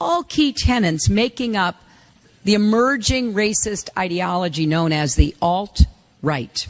all key tenets making up the emerging racist ideology known as the alt-right.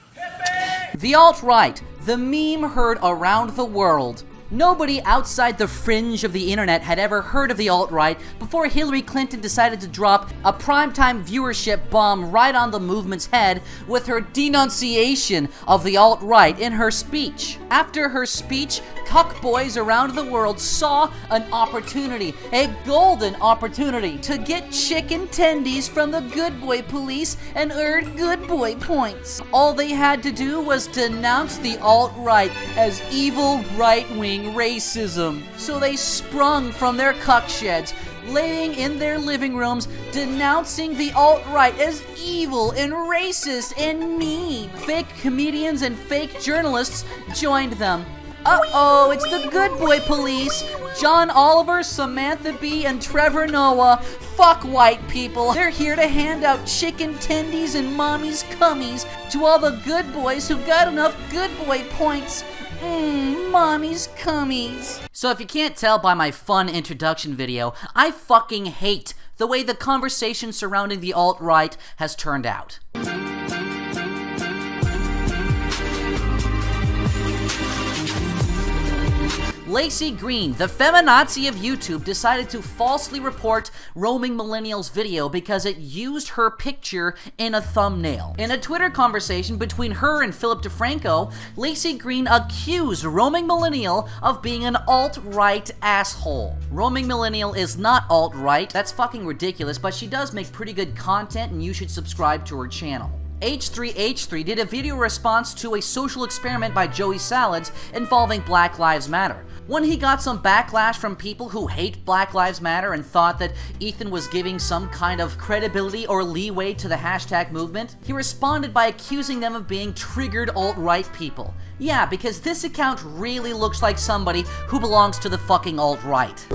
The alt-right, the meme heard around the world. Nobody outside the fringe of the internet had ever heard of the alt-right before Hillary Clinton decided to drop a primetime viewership bomb right on the movement's head with her denunciation of the alt-right in her speech. After her speech, cuckboys around the world saw an opportunity, a golden opportunity, to get chicken tendies from the good boy police and earn good boy points. All they had to do was denounce the alt-right as evil right-wing racism. So they sprung from their cuck sheds, laying in their living rooms, denouncing the alt-right as evil and racist and mean. Fake comedians and fake journalists joined them. Uh-oh, it's the good boy police. John Oliver, Samantha Bee, and Trevor Noah. Fuck white people. They're here to hand out chicken tendies and mommy's cummies to all the good boys who got enough good boy points. Mommy's cummies. So if you can't tell by my fun introduction video, I fucking hate the way the conversation surrounding the alt-right has turned out. Lacey Green, the feminazi of YouTube, decided to falsely report Roaming Millennial's video because it used her picture in a thumbnail. In a Twitter conversation between her and Philip DeFranco, Lacey Green accused Roaming Millennial of being an alt-right asshole. Roaming Millennial is not alt-right, that's fucking ridiculous, but she does make pretty good content and you should subscribe to her channel. H3H3 did a video response to a social experiment by Joey Salads involving Black Lives Matter. When he got some backlash from people who hate Black Lives Matter and thought that Ethan was giving some kind of credibility or leeway to the hashtag movement, he responded by accusing them of being triggered alt-right people. Yeah, because this account really looks like somebody who belongs to the fucking alt-right.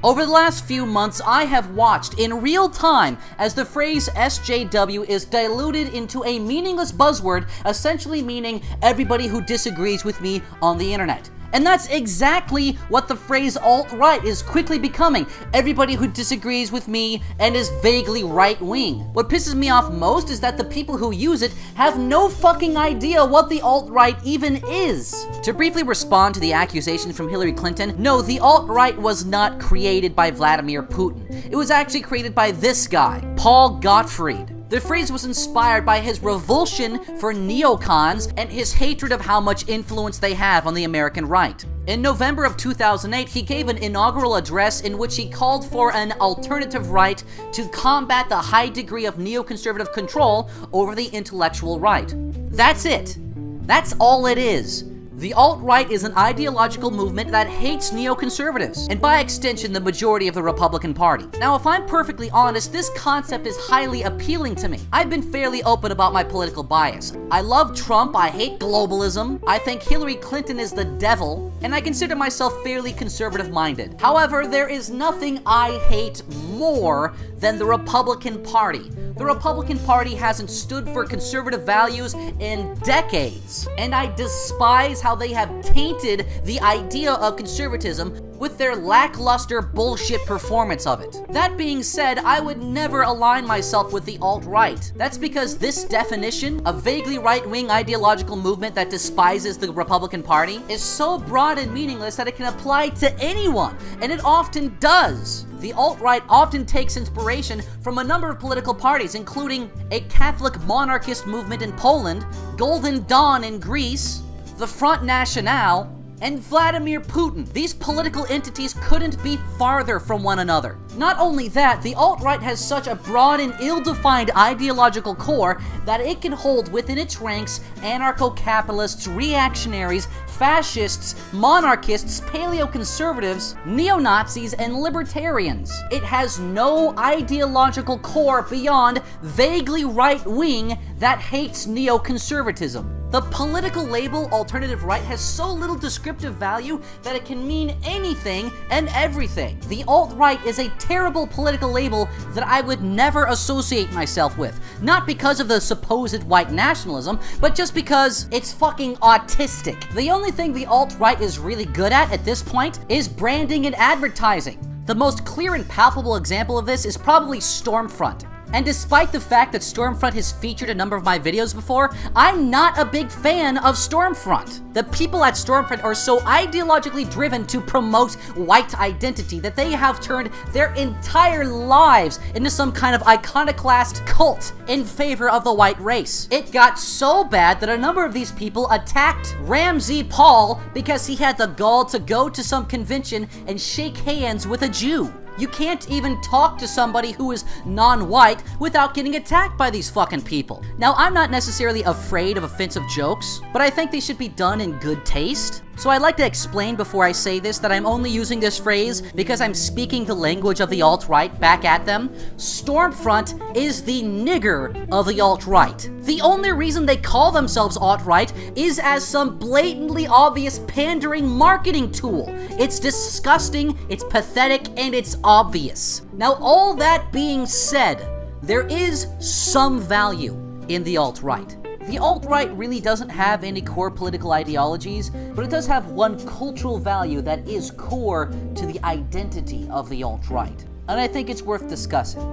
Over the last few months, I have watched in real time as the phrase SJW is diluted into a meaningless buzzword, essentially meaning everybody who disagrees with me on the internet. And that's exactly what the phrase alt-right is quickly becoming. Everybody who disagrees with me and is vaguely right-wing. What pisses me off most is that the people who use it have no fucking idea what the alt-right even is. To briefly respond to the accusations from Hillary Clinton, no, the alt-right was not created by Vladimir Putin. It was actually created by this guy, Paul Gottfried. The phrase was inspired by his revulsion for neocons and his hatred of how much influence they have on the American right. In November of 2008, he gave an inaugural address in which he called for an alternative right to combat the high degree of neoconservative control over the intellectual right. That's it. That's all it is. The alt-right is an ideological movement that hates neoconservatives, and by extension, the majority of the Republican Party. Now, if I'm perfectly honest, this concept is highly appealing to me. I've been fairly open about my political bias. I love Trump, I hate globalism, I think Hillary Clinton is the devil, and I consider myself fairly conservative-minded. However, there is nothing I hate more than the Republican Party. The Republican Party hasn't stood for conservative values in decades, and I despise how they have tainted the idea of conservatism with their lackluster bullshit performance of it. That being said, I would never align myself with the alt-right. That's because this definition, a vaguely right-wing ideological movement that despises the Republican Party, is so broad and meaningless that it can apply to anyone, and it often does. The alt-right often takes inspiration from a number of political parties, including a Catholic monarchist movement in Poland, Golden Dawn in Greece, the Front National, and Vladimir Putin. These political entities couldn't be farther from one another. Not only that, the alt-right has such a broad and ill-defined ideological core that it can hold within its ranks anarcho-capitalists, reactionaries, fascists, monarchists, paleo-conservatives, neo-Nazis, and libertarians. It has no ideological core beyond vaguely right-wing that hates neoconservatism. The political label alternative right has so little descriptive value that it can mean anything and everything. The alt-right is a terrible political label that I would never associate myself with. Not because of the supposed white nationalism, but just because it's fucking autistic. The only thing the alt-right is really good at this point is branding and advertising. The most clear and palpable example of this is probably Stormfront. And despite the fact that Stormfront has featured a number of my videos before, I'm not a big fan of Stormfront. The people at Stormfront are so ideologically driven to promote white identity that they have turned their entire lives into some kind of iconoclast cult in favor of the white race. It got so bad that a number of these people attacked Ramsey Paul because he had the gall to go to some convention and shake hands with a Jew. You can't even talk to somebody who is non-white without getting attacked by these fucking people. Now, I'm not necessarily afraid of offensive jokes, but I think they should be done in good taste. So I'd like to explain before I say this that I'm only using this phrase because I'm speaking the language of the alt-right back at them. Stormfront is the nigger of the alt-right. The only reason they call themselves alt-right is as some blatantly obvious pandering marketing tool. It's disgusting, it's pathetic, and it's obvious. Now, all that being said, there is some value in the alt-right. The alt-right really doesn't have any core political ideologies, but it does have one cultural value that is core to the identity of the alt-right. And I think it's worth discussing.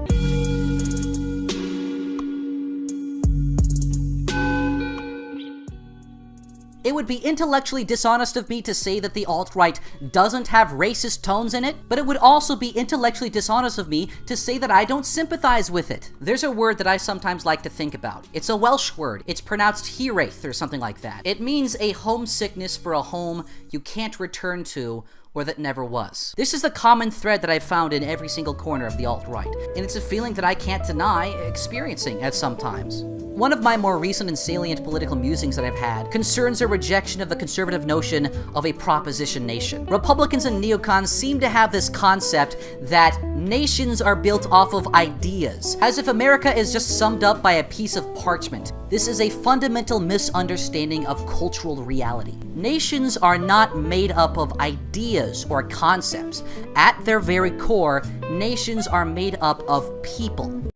It would be intellectually dishonest of me to say that the alt-right doesn't have racist tones in it, but it would also be intellectually dishonest of me to say that I don't sympathize with it. There's a word that I sometimes like to think about. It's a Welsh word. It's pronounced hiraeth or something like that. It means a homesickness for a home you can't return to or that never was. This is the common thread that I've found in every single corner of the alt-right, and it's a feeling that I can't deny experiencing at some times. One of my more recent and salient political musings that I've had concerns a rejection of the conservative notion of a proposition nation. Republicans and neocons seem to have this concept that nations are built off of ideas, as if America is just summed up by a piece of parchment. This is a fundamental misunderstanding of cultural reality. Nations are not made up of ideas or concepts. At their very core, nations are made up of people.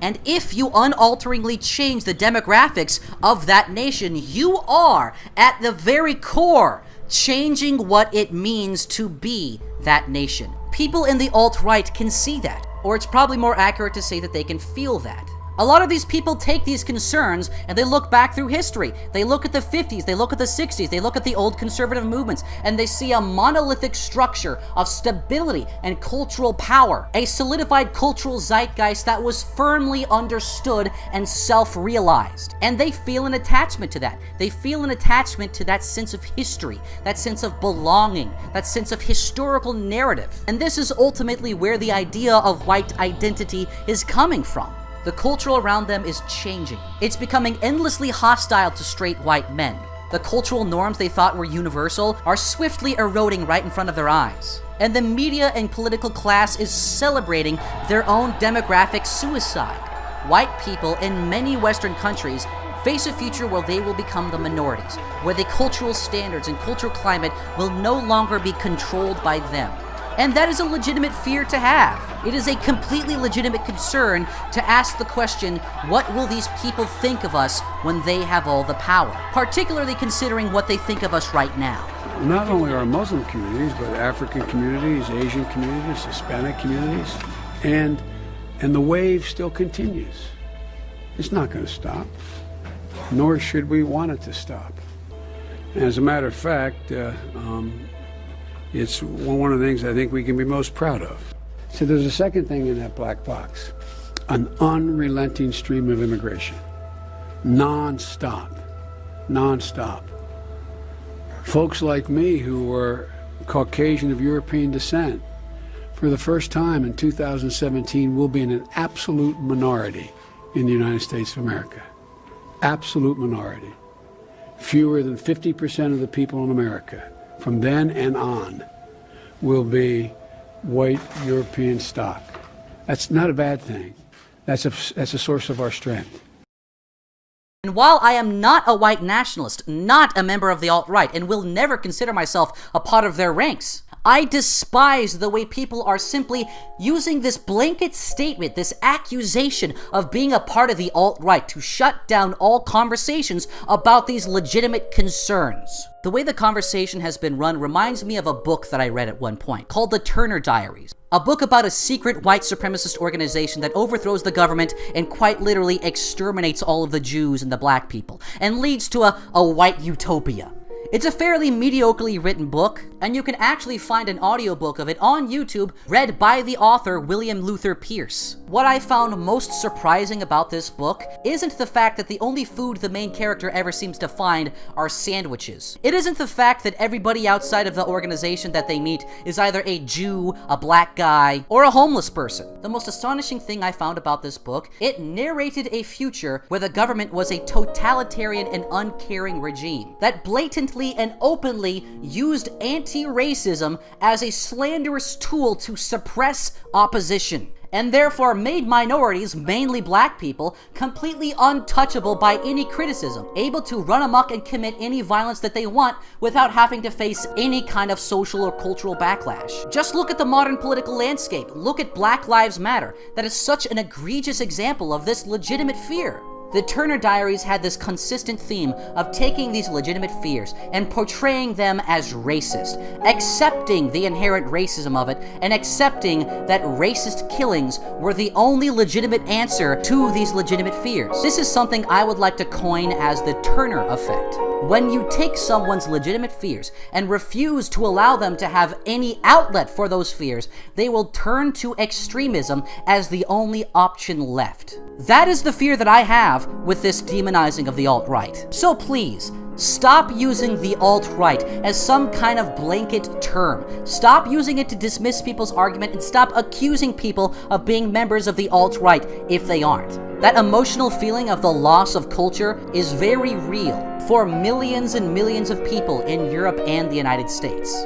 And if you unalteringly change the demographics of that nation, you are, at the very core, changing what it means to be that nation. People in the alt-right can see that, or it's probably more accurate to say that they can feel that. A lot of these people take these concerns and they look back through history. They look at the 50s, they look at the 60s, they look at the old conservative movements, and they see a monolithic structure of stability and cultural power, a solidified cultural zeitgeist that was firmly understood and self-realized. And they feel an attachment to that. They feel an attachment to that sense of history, that sense of belonging, that sense of historical narrative. And this is ultimately where the idea of white identity is coming from. The culture around them is changing. It's becoming endlessly hostile to straight white men. The cultural norms they thought were universal are swiftly eroding right in front of their eyes. And the media and political class is celebrating their own demographic suicide. White people in many Western countries face a future where they will become the minorities, where the cultural standards and cultural climate will no longer be controlled by them. And that is a legitimate fear to have. It is a completely legitimate concern to ask the question, what will these people think of us when they have all the power? Particularly considering what they think of us right now. Not only our Muslim communities, but African communities, Asian communities, Hispanic communities, and the wave still continues. It's not going to stop, nor should we want it to stop. As a matter of fact, it's one of the things I think we can be most proud of. So there's a second thing in that black box, an unrelenting stream of immigration, non-stop. Folks like me who were Caucasian of European descent, for the first time in 2017, will be in an absolute minority in the United States of America. Absolute minority. Fewer than 50% of the people in America from then and on will be white European stock. That's not a bad thing. That's a source of our strength. And while I am not a white nationalist, not a member of the alt-right, and will never consider myself a part of their ranks, I despise the way people are simply using this blanket statement, this accusation of being a part of the alt-right to shut down all conversations about these legitimate concerns. The way the conversation has been run reminds me of a book that I read at one point called The Turner Diaries. A book about a secret white supremacist organization that overthrows the government and quite literally exterminates all of the Jews and the black people, and leads to a white utopia. It's a fairly mediocrely written book, and you can actually find an audiobook of it on YouTube read by the author William Luther Pierce. What I found most surprising about this book isn't the fact that the only food the main character ever seems to find are sandwiches. It isn't the fact that everybody outside of the organization that they meet is either a Jew, a black guy, or a homeless person. The most astonishing thing I found about this book, it narrated a future where the government was a totalitarian and uncaring regime that blatantly and openly used anti-racism as a slanderous tool to suppress opposition, and therefore made minorities, mainly black people, completely untouchable by any criticism, able to run amok and commit any violence that they want without having to face any kind of social or cultural backlash. Just look at the modern political landscape. Look at Black Lives Matter. That is such an egregious example of this legitimate fear. The Turner Diaries had this consistent theme of taking these legitimate fears and portraying them as racist, accepting the inherent racism of it, and accepting that racist killings were the only legitimate answer to these legitimate fears. This is something I would like to coin as the Turner effect. When you take someone's legitimate fears and refuse to allow them to have any outlet for those fears, they will turn to extremism as the only option left. That is the fear that I have with this demonizing of the alt-right. So please, stop using the alt-right as some kind of blanket term. Stop using it to dismiss people's argument, and stop accusing people of being members of the alt-right if they aren't. That emotional feeling of the loss of culture is very real for millions and millions of people in Europe and the United States.